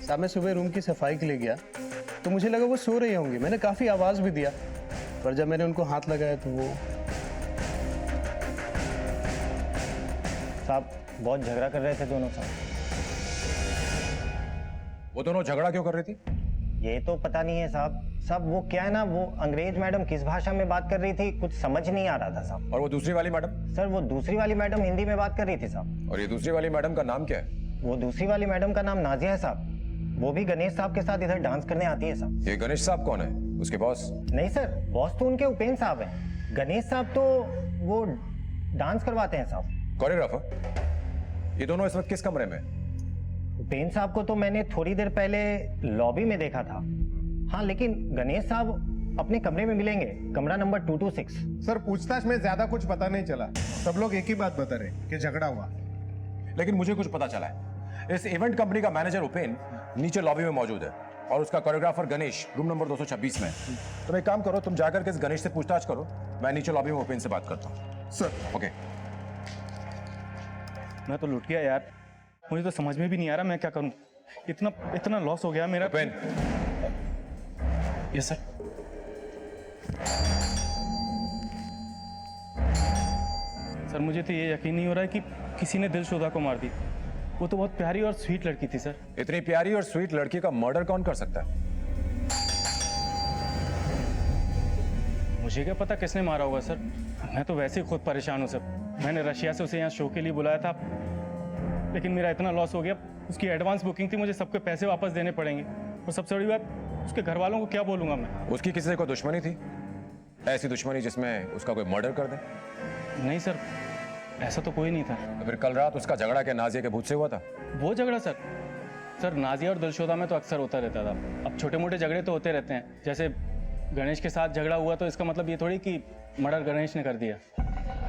Speaker 5: साहब मैं सुबह रूम की सफाई के लिए गया तो मुझे लगा वो सो रही होंगी, मैंने काफ़ी आवाज़ भी दिया, पर जब मैंने उनको हाथ लगाया तो वो
Speaker 18: साहब बहुत झगड़ा कर रहे थे दोनों साहब।
Speaker 2: वो दोनों झगड़ा क्यों कर रही थी?
Speaker 18: ये तो पता नहीं है साहब। साहब वो क्या है ना, वो अंग्रेज मैडम किस भाषा में बात कर रही थी कुछ समझ नहीं आ रहा था साहब।
Speaker 2: और वो दूसरी वाली मैडम?
Speaker 18: सर वो दूसरी वाली मैडम हिंदी में बात कर रही थी साहब।
Speaker 2: और ये दूसरी वाली मैडम का नाम क्या है?
Speaker 18: वो दूसरी वाली मैडम का नाम नाजिया है साहब। वो भी गणेश साहब के साथ इधर डांस करने आती है साहब।
Speaker 2: ये गणेश साहब कौन है? उसके बॉस?
Speaker 18: नहीं सर, बॉस तो उनके उपेन साहब हैं। गणेश साहब तो वो डांस करवाते हैं साहब।
Speaker 2: कोरियोग्राफर? ये दोनों इस वक्त किस कमरे में?
Speaker 18: उपेन साहब को तो मैंने थोड़ी देर पहले लॉबी में देखा था। हाँ लेकिन गणेश साहब अपने कमरे में मिलेंगे, कमरा नंबर 226।
Speaker 4: सर पूछताछ में ज्यादा कुछ पता नहीं चला, सब लोग एक ही बात बता रहे कि झगड़ा हुआ।
Speaker 2: लेकिन मुझे कुछ पता चला है, इस इवेंट कंपनी का मैनेजर उपेन नीचे लॉबी में मौजूद है और उसका कोरियोग्राफर गणेश रूम नंबर 226 में है। तुम एक काम करो, तुम जाकर के इस गणेश से पूछताछ करो, मैं नीचे लॉबी में उपेन से बात करता हूँ।
Speaker 4: Sir
Speaker 2: okay.
Speaker 12: मैं तो लुट गया यार, मुझे तो समझ में भी नहीं आ रहा मैं क्या करूं। इतना लॉस हो गया मेरा।
Speaker 2: उपेन।
Speaker 12: Yes sir. सर मुझे तो ये यकीन नहीं हो रहा है कि किसी ने दिलशोदा को मार दी। वो तो बहुत प्यारी और स्वीट लड़की थी सर।
Speaker 2: इतनी प्यारी और स्वीट लड़की का मर्डर कौन कर सकता है?
Speaker 12: मुझे क्या पता किसने मारा होगा सर, मैं तो वैसे ही खुद परेशान हूँ सर। मैंने रशिया से उसे यहाँ शो के लिए बुलाया था, लेकिन मेरा इतना लॉस हो गया। उसकी एडवांस बुकिंग थी, मुझे सबके पैसे वापस देने पड़ेंगे। और सबसे बड़ी बात, उसके घर वालों को क्या बोलूँगा मैं?
Speaker 2: उसकी किसी से कोई दुश्मनी थी? ऐसी दुश्मनी जिसमें उसका कोई मर्डर कर दे?
Speaker 12: नहीं सर, ऐसा तो कोई नहीं था।
Speaker 2: तो फिर कल रात उसका झगड़ा क्या नाजिया के भूत से हुआ था?
Speaker 12: वो झगड़ा सर नाजिया और दिलशोदा में तो अक्सर होता रहता था। अब छोटे मोटे झगड़े तो होते रहते हैं, जैसे गणेश के साथ झगड़ा हुआ तो इसका मतलब ये थोड़ी कि मर्डर गणेश ने कर दिया।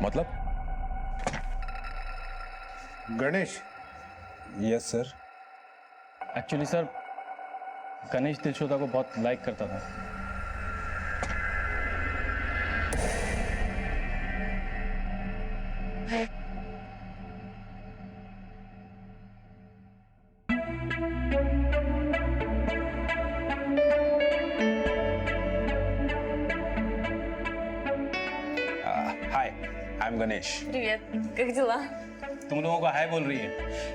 Speaker 2: मतलब?
Speaker 4: Ganesh?
Speaker 2: Yes sir.
Speaker 12: Actually sir Ganesh Dilshoda को बहुत लाइक करता था।
Speaker 7: Hi, I am Ganesh.
Speaker 1: Привет, как дела?
Speaker 12: तुम लोगों को हाय बोल रही है।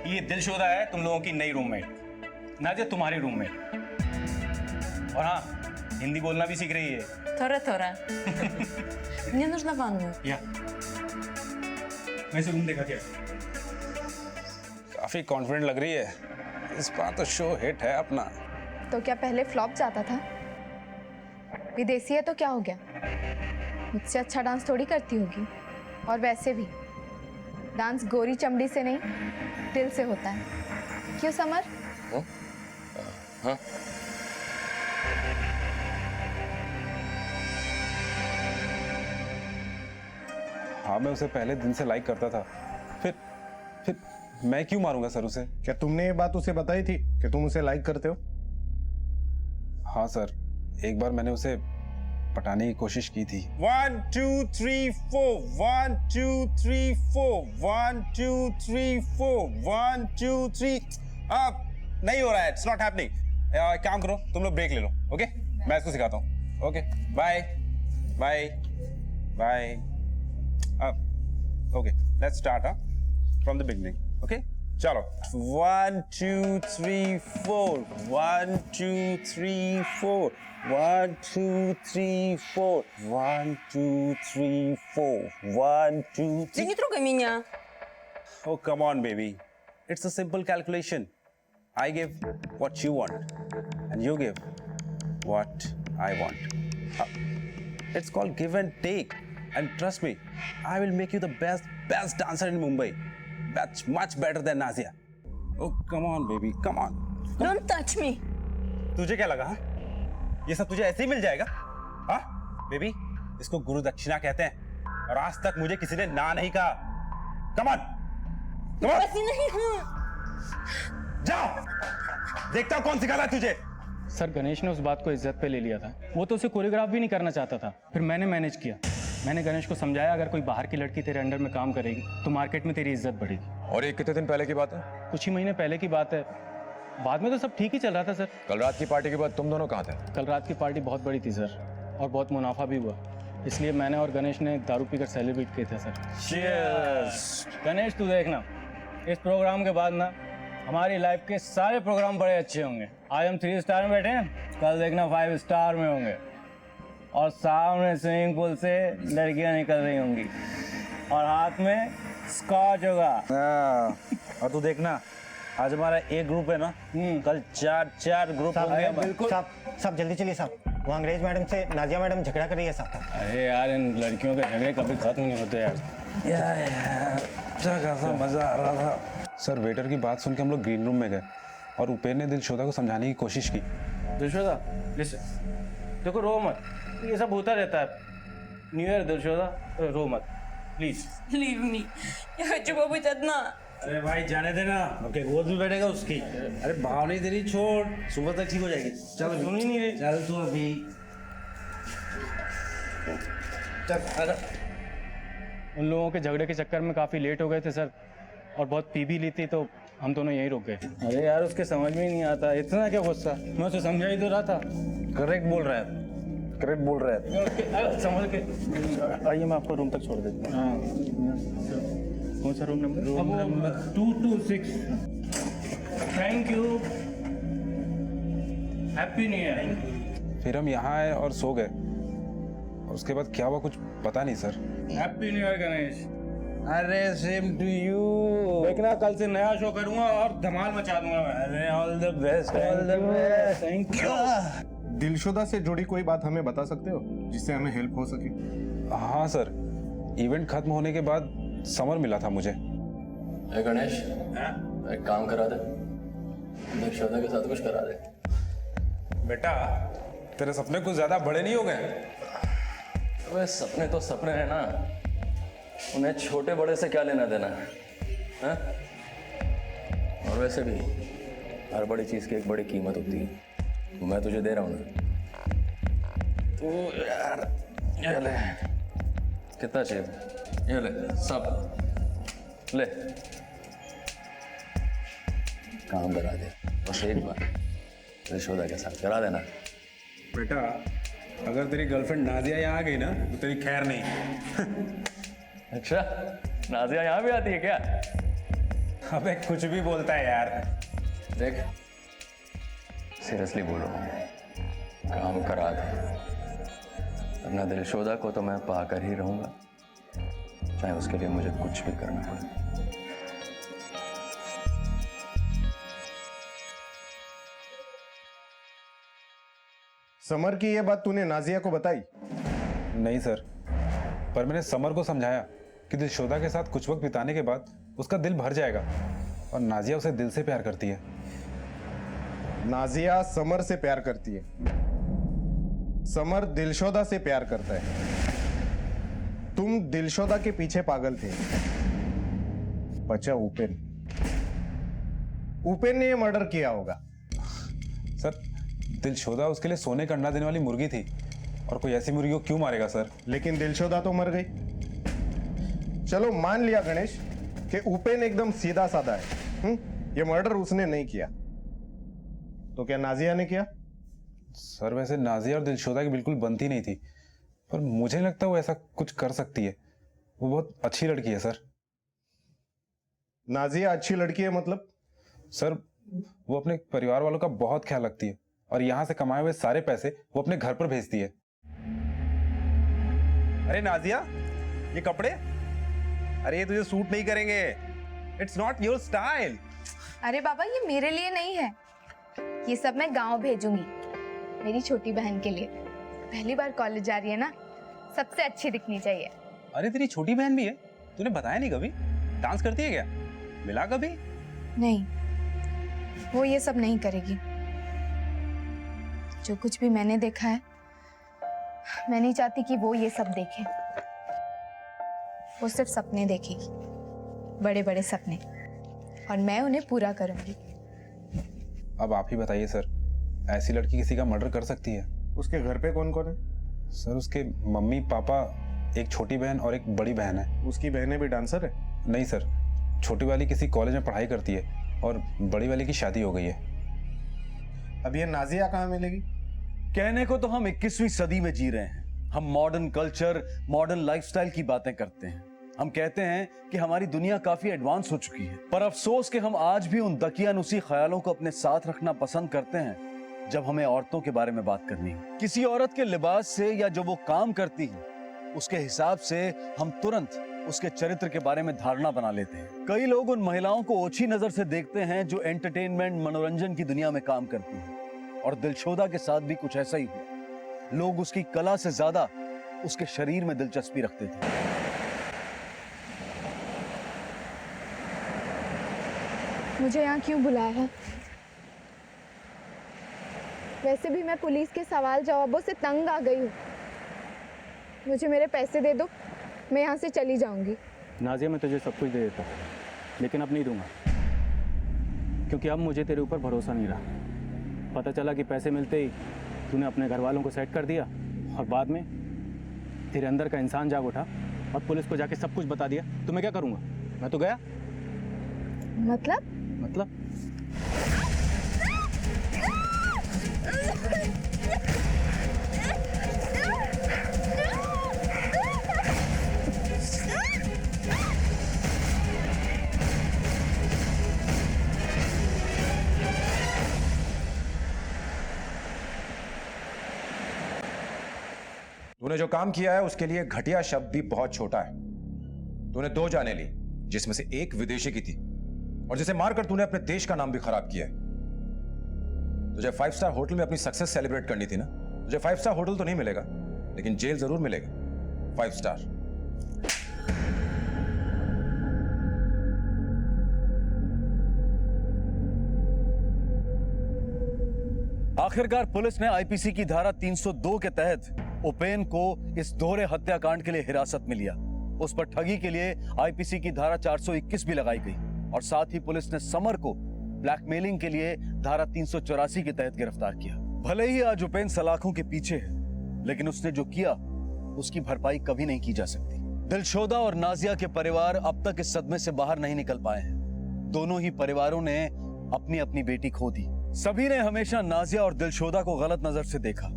Speaker 12: ये दिलशोदा है तुम लोगों की नई रूममेट, नाजिया तुम्हारी रूममेट। और हाँ, हिंदी बोलना भी सीख रही है।
Speaker 1: थोड़ा Мне нужна ванна.
Speaker 12: या मैं इसे रूम देखा क्या?
Speaker 9: काफी कॉन्फिडेंट लग रही है, इस बार तो शो हिट है अपना।
Speaker 3: तो क्या पहले फ्लॉप जाता था? विदेशी है तो क्या हो गया, मुझसे अच्छा डांस थोड़ी करती होगी। और वैसे भी डांस गोरी चमड़ी से नहीं दिल से होता है, क्यों समर?
Speaker 8: हाँ
Speaker 19: हाँ मैं उसे पहले दिन से लाइक करता था, फिर मैं क्यों मारूंगा सर उसे?
Speaker 5: क्या तुमने ये बात उसे बताई थी कि तुम उसे लाइक करते हो?
Speaker 19: हाँ सर, एक बार मैंने उसे पटाने की कोशिश की थी।
Speaker 20: 1 2 3 4 1 2 3 4 1 2 3 4 1 2 3 अब नहीं हो रहा है, इट्स नॉट हैपनिंग। काम करो, तुम लोग ब्रेक ले लो, ओके? मैं इसको सिखाता हूँ। Okay, bye bye bye. Okay, let's start from the beginning. Okay, चलो 1 2 3 4 1 2 3 4 1 2 3 4 1 2 3 4 1 2
Speaker 10: Ты
Speaker 20: 3.
Speaker 10: не трогай меня.
Speaker 20: Oh, come on, baby. It's a simple calculation. I give what you want, and you give what I want. It's called give and take. And trust me, I will make you the best dancer in Mumbai. That's much better than Nazia. Oh, come on, baby, come on.
Speaker 10: Don't touch me.
Speaker 20: तुझे क्या लगा? ये सब तुझे ऐसे ही मिल जाएगा? हाँ, baby, इसको गुरु दक्षिणा कहते हैं। और आज तक मुझे किसी ने ना नहीं कहा। Come on, come on.
Speaker 10: वैसी नहीं हूँ।
Speaker 20: जाओ, देखता हूँ कौन सिखाता है तुझे।
Speaker 12: सर गणेश ने उस बात को इज्जत पे ले लिया था। वो तो उसे कोरियोग्राफ भी नहीं करना चाहता था, फिर मैंने मैनेज किया। मैंने गणेश को समझाया अगर कोई बाहर की लड़की तेरे अंडर में काम करेगी तो मार्केट में तेरी इज्जत बढ़ेगी।
Speaker 2: और ये कितने दिन पहले की बात है?
Speaker 12: कुछ ही महीने पहले की बात है। बाद में तो सब ठीक ही चल रहा था सर।
Speaker 2: कल रात की पार्टी के बाद तुम दोनों कहाँ थे?
Speaker 12: कल रात की पार्टी बहुत बड़ी थी सर, और बहुत मुनाफा भी हुआ, इसलिए मैंने और गणेश ने दारू पीकर सेलिब्रेट किए थे सर।
Speaker 20: Cheers.
Speaker 12: गणेश तू देखना, इस प्रोग्राम के बाद ना हमारी लाइफ के सारे प्रोग्राम बड़े अच्छे होंगे। आज हम 3 स्टार में बैठे हैं, कल देखना 5 स्टार में होंगे, और सामने स्विमिंग पूल से लड़कियां निकल रही होंगी और हाथ में स्कॉच होगा।
Speaker 20: और तू देखना, आज हमारा एक ग्रुप है ना, कल 4 ग्रुप होंगे।
Speaker 18: बिल्कुल सब जल्दी चलिए साहब। वो अंग्रेज मैडम से नाजिया मैडम झगड़ा कर रही है साहब।
Speaker 12: अरे यार इन लड़कियों के झगड़े कभी खत्म नहीं होते यार।
Speaker 19: अच्छा खासा मजा आ रहा था। सर वेटर की बात सुन के हम लोग ग्रीन रूम में गए और उपेर ने दिलशोदा को समझाने की कोशिश की।
Speaker 12: दिलशोदा देखो, रो मत, ये सब होता रहता है। न्यू ईयर दिलशोदा, रो मत प्लीज।
Speaker 10: Leave me. Я хочу побыть одна.
Speaker 20: अरे भाई जाने देना, ओके गोद में बैठेगा उसकी। अरे भाव नहीं तेरी, छोड़, सुबह तक ठीक हो जाएगी। चल
Speaker 12: सुन ही नहीं रही।
Speaker 20: चल तू अभी चल।
Speaker 12: उन लोगों के झगड़े के चक्कर में काफ़ी लेट हो गए थे सर, और बहुत पी भी ली थी, तो हम दोनों यहीं रुक गए। अरे यार उसके समझ में ही नहीं आता, इतना क्या गुस्सा। मैं उसे समझा ही तो रहा था।
Speaker 20: करेक्ट बोल रहा है, करेक्ट बोल रहा है।
Speaker 12: समझ के आइए, मैं आपको रूम तक छोड़ देता हूँ। कौन सा room number? Room number 226। Thank you, happy new year.
Speaker 19: फिर हम यहाँ आए और सो गए, और उसके बाद क्या हुआ कुछ पता नहीं sir.
Speaker 12: Happy new year Ganesh.
Speaker 20: अरे सेम टू यू।
Speaker 12: देखना कल से नया शो करूंगा और धमाल मचा दूंगा मैं।
Speaker 20: अरे all the best, all the best.
Speaker 12: Thank you.
Speaker 5: Dilshoda से जुड़ी कोई बात हमें बता सकते हो जिससे हमें हेल्प हो सके?
Speaker 19: हाँ सर, इवेंट खत्म होने के बाद समर मिला था मुझे।
Speaker 8: गणेश एक काम करा दे, दिलशोदा के साथ कुछ करा दे।
Speaker 19: बेटा तेरे सपने कुछ ज्यादा बड़े नहीं हो गए?
Speaker 8: अबे सपने तो सपने हैं ना, उन्हें छोटे बड़े से क्या लेना देना है? और वैसे भी हर बड़ी चीज की एक बड़ी कीमत होती है। मैं तुझे दे रहा हूँ ना। तो यार ये ले, कितना चाहिए? ये ले, सब ले। काम करा दे बस एक बार, दिलशोदा के साथ करा देना।
Speaker 19: बेटा अगर तेरी गर्लफ्रेंड नाजिया यहाँ आ गई ना तो तेरी खैर नहीं।
Speaker 8: अच्छा, नाजिया यहाँ भी आती है क्या?
Speaker 19: अबे कुछ भी बोलता है यार।
Speaker 8: देख सीरियसली बोल रहा हूँ, काम करा दे, अपना दिलशोदा को तो मैं पाकर ही रहूंगा, चाहे उसके लिए मुझे कुछ भी करना पड़े।
Speaker 5: समर की ये बात तूने नाजिया को बताई?
Speaker 19: नहीं सर, पर मैंने समर को समझाया कि दिलशोदा के साथ कुछ वक्त बिताने के बाद उसका दिल भर जाएगा, और नाजिया उसे दिल से प्यार करती है।
Speaker 5: नाजिया समर से प्यार करती है, समर दिलशोदा से प्यार करता है। तुम दिलशोदा के पीछे पागल थे, बचा उपेन। उपेन ने ये मर्डर किया होगा।
Speaker 19: सर दिलशोदा उसके लिए सोने का अंडा देने वाली मुर्गी थी, और कोई ऐसी मुर्गी को क्यों मारेगा सर?
Speaker 5: लेकिन दिलशोदा तो मर गई। चलो मान लिया गणेश कि उपेन एकदम सीधा साधा है, ये मर्डर उसने नहीं किया, तो क्या नाजिया ने किया?
Speaker 19: सर वैसे नाजिया और दिलशोदा की बिल्कुल बनती नहीं थी, पर मुझे नहीं लगता वो ऐसा कुछ कर सकती है। वो बहुत अच्छी लड़की है सर।
Speaker 5: नाजिया अच्छी लड़की है मतलब?
Speaker 19: सर वो अपने परिवार वालों का बहुत ख्याल रखती है, और यहाँ से कमाए हुए सारे पैसे वो अपने घर पर भेजती है।
Speaker 20: अरे नाजिया, ये कपड़े, अरे ये तुझे सूट नहीं करेंगे। It's not your style.
Speaker 3: अरे बाबा, ये मेरे लिए नहीं है, ये सब मैं गांव भेजूंगी मेरी छोटी बहन के लिए। पहली बार कॉलेज जा रही है ना, सबसे अच्छी दिखनी चाहिए।
Speaker 20: अरे तेरी छोटी बहन भी है, तूने बताया नहीं कभी। डांस करती है क्या? मिला कभी?
Speaker 3: नहीं, वो ये सब नहीं करेगी। जो कुछ भी मैंने देखा है, मैं नहीं चाहती कि वो ये सब देखे। वो सिर्फ सपने देखेगी, बड़े बड़े सपने, और मैं उन्हें पूरा करूंगी।
Speaker 19: अब आप ही बताइए सर, ऐसी लड़की किसी का मर्डर कर सकती है?
Speaker 5: उसके घर पे कौन कौन है?
Speaker 19: सर उसके मम्मी पापा, एक छोटी बहन और एक बड़ी बहन है।
Speaker 5: उसकी बहनें भी डांसर है?
Speaker 19: नहीं सर, छोटी वाली किसी कॉलेज में पढ़ाई करती है, और बड़ी वाली की शादी हो गई है।
Speaker 5: अब ये नाजिया कहाँ मिलेगी?
Speaker 9: कहने को तो हम 21वीं सदी में जी रहे हैं। हम मॉडर्न कल्चर, मॉडर्न लाइफस्टाइल की बातें करते हैं। हम कहते हैं कि हमारी दुनिया काफी एडवांस हो चुकी है, पर अफसोस कि हम आज भी उन दकियानुसी ख्यालों को अपने साथ रखना पसंद करते हैं जब हमें औरतों के बारे में बात करनी हो। किसी औरत के लिबास से या जो वो काम करती है उसके हिसाब से हम तुरंत उसके चरित्र के बारे में धारणा बना लेते हैं। कई लोग उन महिलाओं को ओछी नजर से देखते हैं जो एंटरटेनमेंट, मनोरंजन की दुनिया में काम करती हैं, और दिलशोदा के साथ भी कुछ ऐसा ही हुआ। लोग उसकी कला से ज्यादा उसके शरीर में दिलचस्पी रखते थे।
Speaker 3: मुझे यहाँ क्यों बुलाया है? वैसे भी मैं पुलिस के सवाल जवाबों से तंग आ गई हूँ। मुझे मेरे पैसे दे दो, मैं यहाँ से चली जाऊंगी।
Speaker 12: नाजिया मैं तुझे सब कुछ दे देता हूँ, लेकिन अब नहीं दूंगा, क्योंकि अब मुझे तेरे ऊपर भरोसा नहीं रहा। पता चला कि पैसे मिलते ही तूने अपने घर वालों को सेट कर दिया, और बाद में तेरे अंदर का इंसान जाग उठा और पुलिस को जाके सब कुछ बता दिया। तो मैं क्या करूँगा? मैं तो गया।
Speaker 3: मतलब?
Speaker 2: तूने जो काम किया है उसके लिए घटिया शब्द भी बहुत छोटा है। तूने 2 जानें ली, जिसमें से एक विदेशी की थी, और जिसे मारकर तूने अपने देश का नाम भी खराब किया है। तुझे 5 स्टार होटल में अपनी सक्सेस सेलिब्रेट करनी थी ना। तुझे 5 स्टार होटल तो नहीं मिलेगा, लेकिन जेल जरूर मिलेगा, 5 स्टार।
Speaker 9: आखिरकार पुलिस ने आईपीसी की धारा 302 के तहत उपेन को इस दोहरे हत्याकांड के लिए हिरासत में लिया। उस पर ठगी के लिए आईपीसी की धारा 421 भी लगाई गई, और साथ ही पुलिस ने समर को ब्लैकमेलिंग के लिए धारा 384 के तहत गिरफ्तार किया। भले ही आज उपेन सलाखों के पीछे है, लेकिन उसने जो किया उसकी भरपाई कभी नहीं की जा सकती। दिलशोदा और नाजिया के परिवार अब तक इस सदमे से बाहर नहीं निकल पाए हैं। दोनों ही परिवारों ने अपनी अपनी बेटी खो दी। सभी ने हमेशा नाजिया और दिलशोदा को गलत नजर से देखा,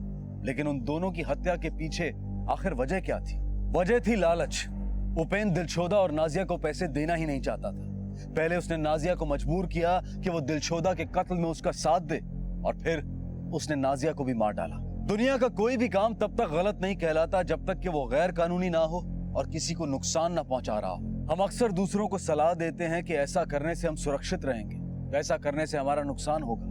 Speaker 9: लेकिन उन दोनों की हत्या के पीछे आखिर वजह क्या थी? वजह थी लालच। उपेन दिलशोदा और नाजिया को पैसे देना ही नहीं चाहता था। पहले उसने नाजिया को मजबूर किया कि वो दिलशोदा के कत्ल में उसका साथ दे, और फिर उसने नाजिया को भी मार डाला। दुनिया का कोई भी काम तब तक गलत नहीं कहलाता जब तक कि वो गैर कानूनी ना हो और किसी को नुकसान ना पहुंचा रहा हो। हम अक्सर दूसरों को सलाह देते हैं कि ऐसा करने से हम सुरक्षित रहेंगे, ऐसा करने से हमारा नुकसान होगा,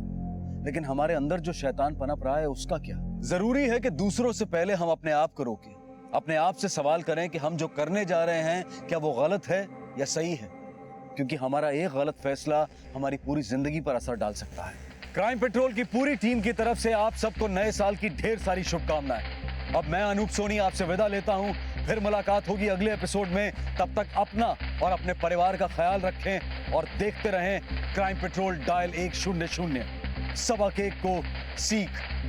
Speaker 9: लेकिन हमारे अंदर जो शैतान पनप रहा है उसका क्या? जरूरी है कि दूसरों से पहले हम अपने आप को रोकें, अपने आप से सवाल करें कि हम जो करने जा रहे हैं क्या वो गलत है या सही है, क्योंकि हमारा एक गलत फैसला हमारी पूरी जिंदगी पर असर डाल सकता है। क्राइम पेट्रोल की पूरी टीम की तरफ से आप सबको नए साल की ढेर सारी शुभकामनाएं। अब मैं अनूप सोनी आपसे विदा लेता हूं। फिर मुलाकात होगी अगले एपिसोड में। तब तक अपना और अपने परिवार का ख्याल रखें और देखते रहें क्राइम पेट्रोल डायल 100। 1 को सीख